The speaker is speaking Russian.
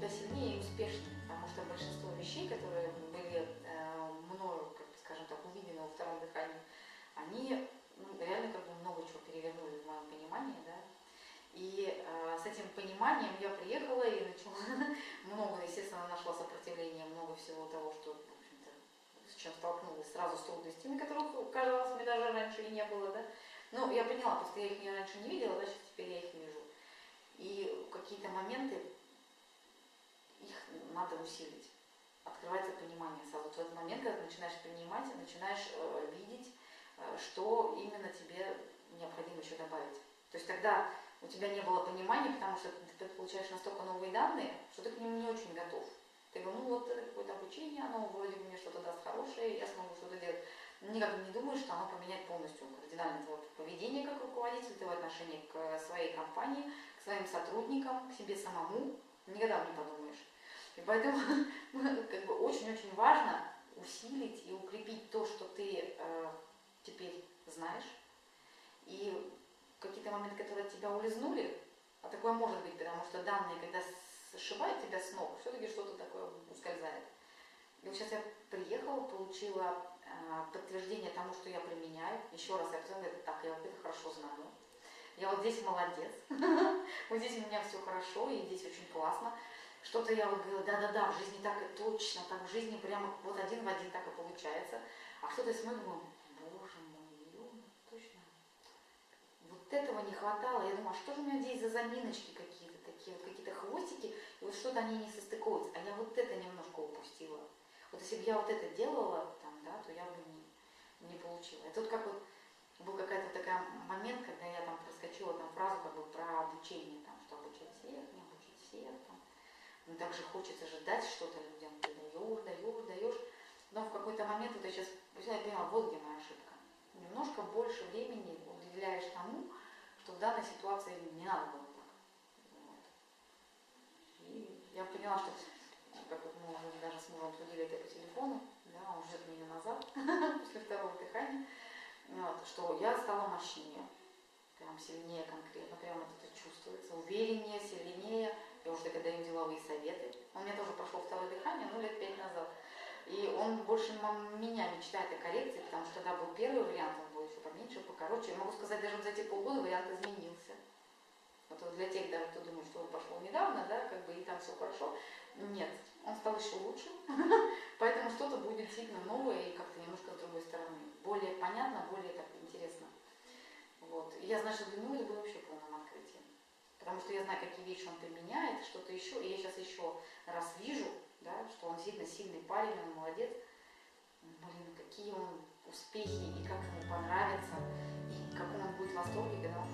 тебя сильнее и успешнее, потому что большинство вещей, которые были мною, как бы, скажем так, увидены во втором дыхании, они реально как бы много чего перевернули в моем понимании, да. И с этим пониманием я приехала и начала много, естественно, нашла сопротивление, много всего того, что, в общем-то, с чем столкнулась, сразу с трудностями, которых, казалось, мне даже раньше и не было, да. Но я поняла, просто я их раньше не видела, значит, теперь я их вижу. И какие-то моменты, их надо усилить. Открывается понимание сразу. В этот момент, когда ты начинаешь принимать, начинаешь видеть, что именно тебе необходимо еще добавить. То есть тогда у тебя не было понимания, потому что ты получаешь настолько новые данные, что ты к ним не очень готов. Ты говоришь, ну вот это какое-то обучение, оно вроде бы мне что-то даст хорошее, я смогу что-то делать. Но никак не думаешь, что оно поменяет полностью кардинально твое поведение как руководитель, твое отношение к своей компании, к своим сотрудникам, к себе самому. Никогда не подумаешь. И поэтому как бы очень-очень важно усилить и укрепить то, что ты теперь знаешь. И какие-то моменты, которые от тебя улизнули, а такое может быть, потому что данные, когда сшибают тебя с ног, все-таки что-то такое ускользает. И вот сейчас я приехала, получила подтверждение тому, что я применяю. Еще раз я сказала, это так, я вот это хорошо знаю. Я вот здесь молодец, вот здесь у меня все хорошо, и здесь очень классно. Что-то я вот говорила, да-да-да, в жизни так и точно, так в жизни прямо вот один в один так и получается. А что-то я смотрю, думаю, боже мой, точно. Вот этого не хватало. Я думаю, а что же у меня здесь за заминочки какие-то такие, вот какие-то хвостики, и вот что-то они не состыковываются. А я вот это немножко упустила. Вот если бы я вот это делала, там, да, то я бы не получила. И тут как вот был какой-то такой момент, когда я там проскочила там фразу как бы про обучение, там, что обучать всех, не обучить всех, там. Но также хочется же дать что-то людям, ты даешь. Но в какой-то момент, вот я сейчас я поняла, вот где моя ошибка. Немножко больше времени уделяешь тому, что в данной ситуации не надо было так. Вот. И я поняла, что как вот мы уже даже с мужем обсудили это по телефону, да, он ждет меня назад после второго дыхания, вот, что я стала мощнее, прям сильнее конкретно, прям вот это чувствуется, увереннее, сильнее. Я уже тогда даю деловые советы. У меня тоже прошло второе дыхание, лет 5 назад. И он больше меня мечтает о коррекции, потому что тогда был первый вариант, он был еще поменьше, покороче. Я могу сказать, даже за эти полгода вариант изменился. Вот для тех, да, кто думает, что он пошел недавно, да, как бы и там все хорошо. Нет, он стал еще лучше, поэтому что-то будет сильно новое и как-то немножко с другой стороны. Более понятно, более так интересно. Вот. И я знаю, что для него это было вообще полным открытием. Потому что я знаю, какие вещи он применяет, что-то еще. И я сейчас еще раз вижу, да, что он действительно сильный парень, он молодец. Блин, какие он успехи, и как ему понравится, и в каком он будет в восторге, когда он